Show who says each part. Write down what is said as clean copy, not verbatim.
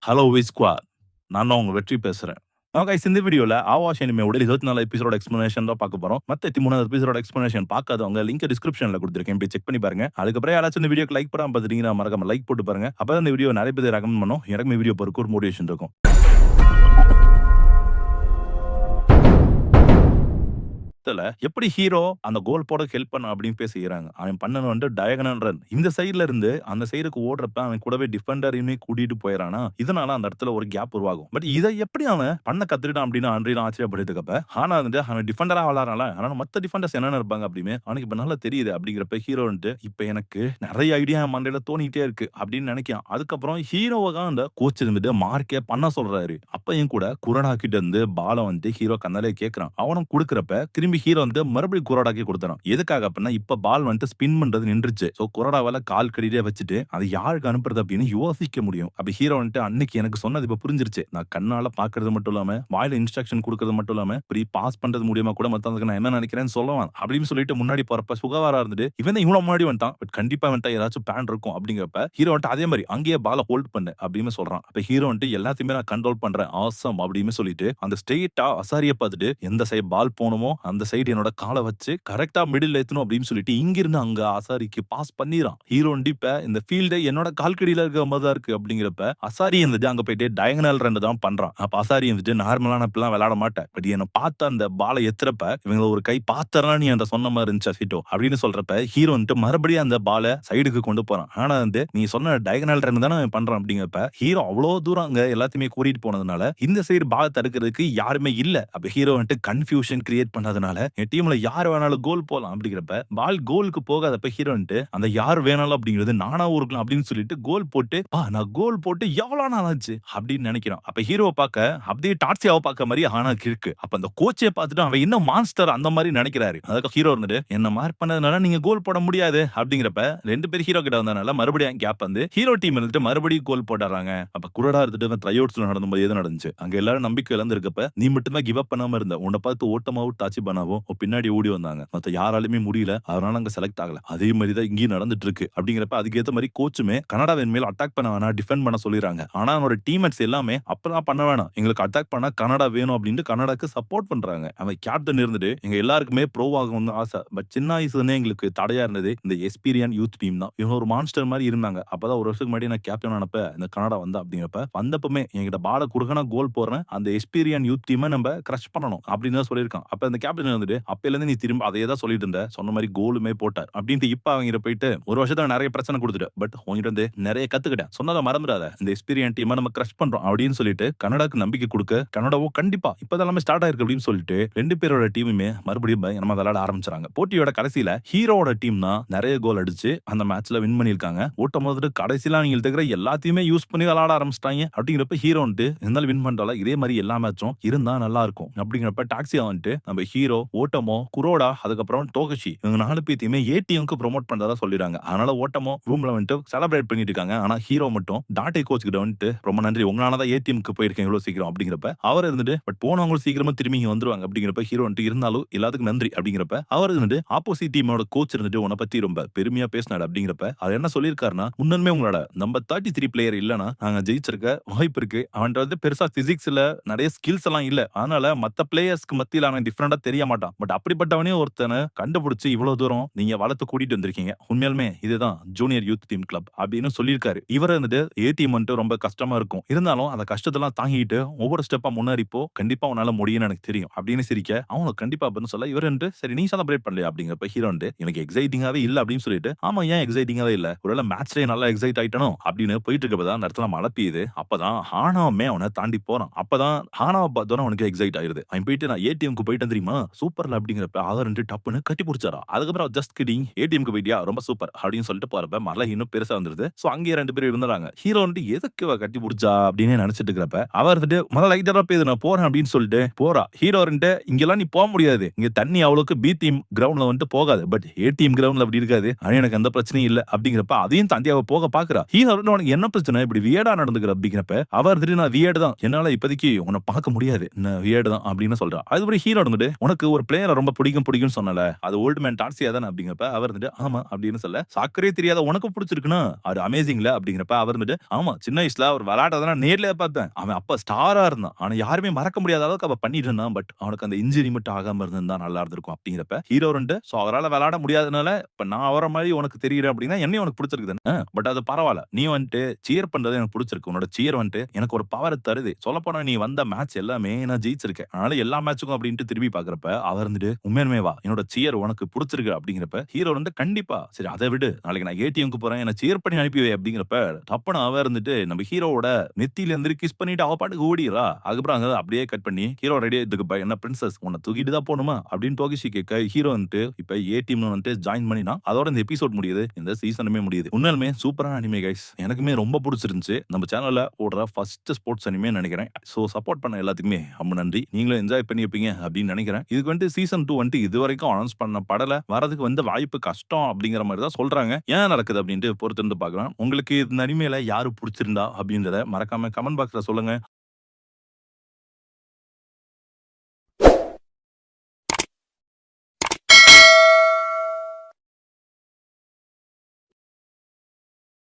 Speaker 1: Hello விஸ்குவார், நான் தான் உங்க வெற்றி பேசுறேன். கைஸ், இந்த வீடியோல ஆவாஷ் அனிமேவோட 24 எபிசோட எக்ஸ்பிளனேஷன் தான் பார்க்க போறோம். மத்த 13 எபிசோட எக்ஸ்பிளனேஷன் பார்க்காதவங்க லிங்க் டிஸ்கிரிப்ஷன்ல கொடுத்திருக்கேன், போய் செக் பண்ணி பாருங்க. அதுக்கப்புறம் யாராச்சும் இந்த வீடியோக்கு லைக் பண்ணாம பார்த்துட்டீங்கன்னா மறக்காம லைக் போட்டு பாருங்க. அப்பதான் இந்த வீடியோ நிறைய பேர் ரெக்கமெண்ட் பண்ணும். எனக்கு வீடியோ பார்க்க ஒரு மோட்டிவேஷன் இருக்கும். எப்படி ஹீரோ அந்த கோல் போட ஹெல்ப் பண்ண அப்படின்னு பேசுகிறாங்க. அவன் பண்ணணும் வந்து டயகனல் ரன். இந்த சைடுல இருந்து அந்த சைடுக்கு ஓடுறப்ப அவன் கூடவே டிஃபெண்டரையுமே கூட்டிட்டு போயிடறானா, இதனால அந்த இடத்துல ஒரு கேப் உருவாகும். பட் இதை எப்படி அவன் பண்ண கத்துக்கிட்டான் அப்படின்னு அன்றைய ஆச்சரியப்படுறதுக்கப்ப, ஆனா வந்து அவன் டிஃபெண்டரா விளாடுறான்ல, ஆனா மத்த டிஃபெண்டர்ஸ் என்னென்ன இருப்பாங்க அப்படின்னு அவனுக்கு இப்ப நல்லா தெரியுது. அப்படிங்கிறப்ப ஹீரோ வந்துட்டு இப்ப எனக்கு நிறைய ஐடியா மண்டையில தோணிட்டே இருக்கு அப்படின்னு நினைக்கிறான். அதுக்கப்புறம் ஹீரோவாக அந்த கோச் இருந்துட்டு மார்க்கே பண்ண சொல்றாரு. அப்பயும் கூட குரடா கிட்ட இருந்து பால வந்து ஹீரோ கண்ணாலே கேட்கறான். அவனும் கொடுக்கறப்ப திரும்பி ஹீரோ வந்து மறுபடியும் குரோடாக்கி கொடுத்தான். எதுக்காக அப்படின்னா, இப்ப பால் வந்து ஸ்பின் பண்றது நின்றுச்சு. சோ குரோடாவால கால் கடியிலே வச்சுட்டு அது யாருக்கு அனுப்புறது அப்படின்னு யோசிக்க முடியும். அப்ப ஹீரோ வந்து அன்னைக்கு எனக்கு சொன்னது இப்ப புரிஞ்சிருச்சு. நான் கண்ணால பாக்குறது மட்டும் இல்லாம வாயில இன்ஸ்ட்ரக்ஷன் கொடுக்கறது மட்டும் இல்லாம இப்படி பாஸ் பண்றது மூலியமா கூட மத்தவங்களுக்கு நான் என்ன நினைக்கிறேன்னு சொல்லுவான் அப்படின்னு சொல்லிட்டு முன்னாடி போறப்ப சுகவாரா இருந்துட்டு இவன் இவ்வளவு முன்னாடி வந்துட்டான். பட் கண்டிப்பா வந்துட்டா ஏதாச்சும் பேன் இருக்கும் அப்படிங்கிறப்ப ஹீரோ வந்து அதே மாதிரி அங்கேயே பால ஹோல்ட் பண்ணு அப்படின்னு சொல்றான். அப்ப ஹீரோ வந்து எல்லாத்தையுமே நான் கண்ட்ரோல் பண்றேன் ஆசம் அப்படின்னு சொல்லிட்டு அந்த ஸ்ட்ரெயிட்டா அசாரிய பார்த்துட்டு எந்த சைடு பால் போகணுமோ அந்த சைடு என்னோட காலை வச்சு கரெக்டா மிடில் ஏத்தணும் அப்படின்னு சொல்லிட்டு இங்கிருந்து அங்க அசாரிக்கு பாஸ் பண்ணிடுறான். ஹீரோ இப்ப இந்த ஃபீல்டே என்னோட கால்கடியில இருக்க மாதிரி தான் இருக்கு அப்படிங்கிறப்ப அசாரி இருந்துட்டு அங்க போயிட்டு டயகனல் ரன் தான் பண்றான். அப்ப அசாரி இருந்துட்டு நார்மலான இப்பெல்லாம் விளையாட மாட்டேன், பட் என்ன பார்த்த அந்த பாலை எத்துறப்ப இவங்க ஒரு கை பாத்தரா நீ அந்த சொன்ன மாதிரி இருந்துச்சு அசிட்டோ அப்படின்னு சொல்றப்ப ஹீரோ வந்துட்டு மறுபடியும் அந்த பாலை சைடுக்கு கொண்டு போறான். ஆனா வந்து நீ சொன்ன டயகனல் ரன் தானே பண்றான் அப்படிங்கிறப்ப ஹீரோ அவ்வளவு தூரம் அங்க எல்லாத்தையுமே கூட்டிட்டு போனதுனால இந்த சைடு பால் தடுக்கிறதுக்கு யாருமே இல்ல. அப்ப ஹீரோ வந்துட்டு கன்ஃபியூஷன் கிரியேட் பண்ணதுனால என் டீம்ல யார் வேணாலும் கோல் போலாம் அப்படிங்கிறப்ப பால் கோலுக்கு போகாதப்ப ஹீரோ வந்துட்டு அந்த யார் வேணாலும் அப்படிங்கிறது நானா ஊருக்கலாம் அப்படின்னு சொல்லிட்டு கோல் போட்டு நான் கோல் போட்டு எவ்வளவு நாள் ஆச்சு அப்படின்னு நினைக்கிறான். அப்ப ஹீரோவை பார்க்க அப்படியே டாட்சியாவை பார்க்க மாதிரி ஆனாக்கு இருக்கு. அப்ப அந்த கோச்சை பார்த்துட்டு அவன் இன்னும் மான்ஸ்டர் அந்த மாதிரி நினைக்கிறாரு. அதுக்கு ஹீரோ இருந்துட்டு என்ன மார்க் பண்ணதுனால நீங்க கோல் போட முடியாது அப்படிங்கிறப்ப ரெண்டு பேர் ஹீரோ கிட்ட வந்ததுனால மறுபடியும் கேப் வந்து ஹீரோ டீம் இருந்துட்டு மறுபடியும் கோல் போடுறாங்க. அப்ப குரடா இருந்துட்டு ட்ரைஅவுட்ஸ்ல நடந்தும்போது எது நடந்துச்சு, அங்க எல்லாரும் நம்பிக்கை இழந்திருக்கப்ப நீ மட்டும் தான் கிவ் அப் பண்ணாம இருந்த. உன்னை பார்த்து ஓட்டமாவும் டாச்சி பண்ணாவும் பின்னாடி ஓடி வந்தாங்க. மத்த யாராலுமே முடியல, அதனால அங்க செலக்ட் ஆகல. அதே மாதிரி தான் இங்கேயும் நடந்துட்டு இருக்கு அப்படிங்கிறப்ப அதுக்கேற்ற மாதிரி கோச்சுமே கனடாவின் மேல் அட்டாக் பண்ண வேணாம், டிஃபெண்ட் பண்ண சொல்லிடுறாங்க. ஆனா அவனோட டீம்மேட்ஸ் எல்லாமே அப்பதான் பண்ண வேணாம், எங்களுக்கு அட்டாக் பண்ணா கனடா வேணும் அப்படின்ட்டு கனடாக்கு சப்போர்ட் பண்றாங்க. அவன் கேப்டன் இருந்துட்டு எங்க எல்லாருக்குமே ப்ரோ ஆகணும்னு ஆசை, பட் சின்ன வயசுல எங்களுக்கு தடையா இருந்தது இந்த எஸ்பீரியன் யூத் டீம் தான். இவங்க ஒரு மான்ஸ்டர் மாதிரி இருந்தாங்க. அப்பதான் ஒரு வருஷத்துக்கு முன்னாடி நான் கேப்டன் ஆனப்ப இந்த கனடா வந்தா அப்படிங்கிறப்ப வந்தப்பமே என்கிட்ட பால குடுக்கனா கோல் போடுறேன், அந்த எஸ்பீரியன் யூத் டீமை நம்ம கிரஷ் பண்ணணும் அப்படின்னு தான் சொல்லியிருக்கான். அப்ப இந்த கேப்டன் வந்துட்டு அப்பையில இருந்து நீ திரும்ப அதே தான் சொல்லிட்டு இருந்த, சொன்ன மாதிரி கோலுமே போட்டார் அப்படின்ட்டு இப்ப அவங்க போயிட்டு ஒரு வருஷத்துல நிறைய பிரச்சனை கொடுத்துட்டு, பட் உங்ககிட்ட வந்து நிறைய கத்துக்கிட்டேன், சொன்னதை மறந்துடாத, இந்த எக்ஸ்பீரியன் டீமை நம்ம கிரஷ் பண்றோம் அப்படின்னு சொல்லிட்டு கனடாக்கு நம்பிக்கை கொடுக்க கனடாவோ கண்டிப்பா இப்பதான் எல்லாமே ஸ்டார்ட் ஆயிருக்கு அப்படின்னு சொல்லிட்டு ரெண்டு பேரோட டீமுமே மறுபடியும் நம்ம விளையாட ஆரம்பிச்சாங்க. போட்டியோட கடைசியில ஹீரோட டீம் தான் நிறைய கோல் அடிச்சு அந்த மேட்ச்ல வின் பண்ணிருக்காங்க. ஓட்டம் போது கடைசியில அவங்க இருக்கிற எல்லாத்தையுமே யூஸ் பண்ணி விளையாட ஆரம்பிச்சிட்டாங்க. அப்படிங்கிறப்ப ஹீரோ வந்துட்டு இருந்தாலும் வின் பண்றால இதே மாதிரி எல்லா மேட்சும் இருந்தா நல்லா இருக்கும் அப்படிங்கிறப்ப டாக்ஸியா வந்துட்டு நம்ம ஹீரோ, ஓட்டமோ, குரோடா, அதுக்கப்புறம் டோகஷி இவங்க 4 பேத்தையுமே ஏடிஎம்க்கு ப்ரோமோட் பண்றதா சொல்லிடுறாங்க. அதனால ஓட்டமோ ரூம்ல வந்துட்டு செலிப்ரேட் பண்ணிட்டு இருக்காங்க. ஆனா ஹீரோ மட்டும் டாட்டே கோச் கிட்ட வந்துட்டு ரொம்ப நன்றி, உங்களாலதான் ஏடிஎம்க்கு போயிருக்கேன் இவ்வளவு சீக்கிரம் அப்படிங்கிறப்ப அவர் இருந்துட்டு பட் போனவங்களும் சீக்கிரமா திரும்பி இங்க வந்துருவாங்க அப்படிங்கிறப்ப ஹீரோ வந்துட்டு இருந்தாலும் எல்லாத்துக்கும் நன்றி அப்படிங்கிறப்ப அவர் இருந்துட்டு ஆப்போசிட் டீமோட கோச் இருந்துட்டு உன்னை பத்தி ரொம்ப பெருமையா பேசினாரு அப்படிங்கிறப்ப அது என்ன சொல்லியிருக்காருன்னா, முன்னமே உங்களோட நம்ம 33 பிளேயர் இல்லனா நாங்க ஜெயிச்சிருக்க வாய்ப்பு இருக்கு. அவன் வந்து பெருசா பிசிக்ஸ்ல நிறைய ஸ்கில்ஸ் எல்லாம் இல்ல, அதனால மத்த பிளேயர்ஸ்க்கு மத்தியில அவன் டிஃபரெண்டா தெரிய மாட்டான். பட் அப்படிப்பட்டவனே ஒருத்தனை கண்டுபிடிச்சு இவ்வளவு தூரம் நீங்க வளர்த்து கூட்டிட்டு வந்திருக்கீங்க, உண்மையாலுமே இதுதான் ஜூனியர் யூத் டீம் கிளப் அப்படின்னு சொல்லியிருக்காரு. இவர் வந்துட்டு ஏடிஎம் வந்துட்டு ரொம்ப கஷ்டமா இருக்கும், இருந்தாலும் அந்த கஷ்டத்தெல்லாம் தாங்கிட்டு ஒவ்வொரு ஸ்டெப்பா முன்னேறிப்போ கண்டிப்பா உன்னால முடியும்னு எனக்கு தெரியும் அப்படின்னு சிரிக்க அவங்களுக்கு கண்டிப்பா அப்படின்னு சொல்ல இவர் வந்து சரி நீ செலிப்ரேட் பண்ணலையா அப்படிங்கிறப்ப ஹீரோ வந்து எனக்கு எக்ஸைட்டிங்காவே இல்ல அப்படின்னு சொல்லிட்டு ஆமா ஏன் எக்ஸைட்டிங்காவே இல்ல, ஒருவேளை மேட்ச்லயே நல்லா எக்ஸைட் ஆயிட்டனோ அப்படின்னு போயிட்டு இருக்கப்பதான் அந்த இடத்துல மழை பெய்யுது. அப்பதான் ஹானாவுமே அவனை தாண்டி போறான். அப்பதான் ஹானாவை பார்த்தோன்னா அவனுக்கு எக்ஸைட் ஆயிருது. அவன் போயிட்டு நான் ஏடிஎம்க்கு போயிட்டு தெரியுமா சூப்பர்ல அப்படிங்கிறப்ப அவர் ரெண்டு டப்புன்னு கட்டி பிடிச்சாரா. அதுக்கப்புறம் ஜஸ்ட் கிடிங் ஏடிஎம்க்கு போயிட்டியா ரொம்ப சூப்பர் அப்படின்னு சொல்லிட்டு போறப்ப மழை இன்னும் பெருசா வந்துருது. சோ அங்கேயே ரெண்டு பேரும் இருந்தாங்க. ஹீரோ வந்து எதுக்கு கட்டி பிடிச்சா அப்படின்னு நினைச்சிட்டு இருக்கிறப்ப அவர் வந்துட்டு முதல்ல லைட்டரா போயிது நான் போறேன் அப்படின்னு சொல்லிட்டு போறா. ஹீரோ வந்துட்டு இங்கெல்லாம் நீ போக முடியாது, இங்க தண்ணி அவ்வளவுக்கு பி டீம் கிரவுண்ட்ல வந்துட்டு போகாது, பட் ஏ டீம் கிரவுண்ட்ல அப்படி இருக்காது, ஆனா எனக்கு எந்த பிரச்சனையும் இல்ல அப்படிங்கிறப்ப அதையும் தாண்டி அவ போக பாக்குறா. ஹீரோ வந்து உனக்கு என்ன பிரச்சனை இப்படி வியடா நடந்துக்கிற அப்படிங்கிறப்ப அவர் வந்துட்டு நான் வியடு தான், என்னால இப்போதைக்கு உன்னை பார்க்க முடியாது, நான் வியடு தான் அப்படின்னு சொல்றா. அதுபடி ஹீரோ வந்துட்டு உனக்கு எனக்கு ஒரு பிளேயர ரொம்ப பிடிக்கும்னு சொன்னேன்ல. அது ஓல்ட் மேன் டார்சியா தானே அப்படிங்கிறப்ப, அவர் வந்துட்டு ஆமா அப்படின்னு சொல்ல, சாக்கரே தெரியாத உனக்கு புடிச்சிருக்குன்னா, அது அமேசிங்ல அப்படிங்கிறப்ப, அவர் வந்துட்டு ஆமா சின்ன வயசுல அவர் விளையாடுறத நான் நேர்லயே பார்த்தேன். அவன் அப்ப ஸ்டாரா இருந்தான். ஆனா யாருமே மறக்க முடியாத அளவுக்கு அவன் பண்ணிட்டு இருந்தான். பட் அவனுக்கு அந்த இன்ஜுரி மட்டும் ஆகாம இருந்திருந்தா நல்லா இருந்திருக்கும் அப்படிங்கிறப்ப, ஹீரோ 2 சோ அவரால விளையாட முடியாதனால, இப்ப நான் அவர மாரி உனக்கு தெரியிறேன் அப்படின்னா, என்னையும் உனக்கு புடிச்சிருக்கு தானே. பட் அது பரவால்ல. நீ வந்துட்டு சியர் பண்றது எனக்கு புடிச்சிருக்கு. உன்னோட சியர் வந்துட்டு எனக்கு ஒரு பவர தருது. சொல்லப்போனா நீ வந்த மேட்ச் எல்லாமே நான் ஜெயிச்சிருக்கேன். அதனால எல்லா மேட்ச்சுக்கும் அப்படின்ட்டு திரும்பி பார்க்கிறப்ப, அவர் வந்துட்டு உண்மையாலுமேவா என்னோட சியர் உனக்கு புடிச்சிருக்கு அப்படிங்கிறப்ப, ஹீரோ வந்து கண்டிப்பா. சரி அத விடு. நாளைக்கு நான் ஏடிஎம்க்கு போறேன். என்ன சியர் பண்ணி அனுப்பி வை அப்படிங்கிறப்ப, டப்புனு அவ இருந்துட்டு நம்ம ஹீரோவோட நெத்தியில இருந்து கிஸ் பண்ணிட்டு அவ பாட்டுக்கு ஓடிர்றா. அதுக்கப்புறம் அங்க அப்படியே கட் பண்ணி ஹீரோ ரெடி ஆயிட்டுக்கு என்ன பிரின்சஸ் உன்ன தூக்கிட்டு தான் போணுமா? அப்படின்னு டோகிஷி கேட்க, ஹீரோ வந்துட்டு இப்ப ஏ டீம்ல வந்துட்டு ஜாயின் பண்ணினா, அதோட இந்த எபிசோட் முடியுது. இந்த சீசனுமே முடியுது. உண்மையாலுமே சூப்பரான அனிமே கைஸ். எனக்குமே ரொம்ப புடிச்சிருந்துச்சு. நம்ம சேனல்ல ஓடுற ஃபர்ஸ்ட் ஸ்போர்ட்ஸ் அனிமே நெனைக்கிறேன். சோ சப்போர்ட் பண்ண எல்லாத்துக்குமே ரொம்ப நன்றி. நீங்களும் என்ஜாய் பண்ணியிருப்பீங்க அப்படின்னு நெனைக்கிறேன். இதுக்கு வந்துட்டு சீசன் 2 வந்துட்டு இதுவரைக்கும் அனௌன்ஸ் பண்ணப்படல. வரதுக்கு வந்து வாய்ப்பு கஷ்டம் அப்படிங்கிற மாரி தான் சொல்றாங்க. ஏன் நடக்குது அப்படின்ட்டு பொறுத்திருந்து பார்க்கலாம். உங்களுக்கு இந்த அனிமேல யாரு புடிச்சிருந்தா அப்படின்றத மறக்காம கமெண்ட் பாக்ஸ்ல சொல்லுங்க.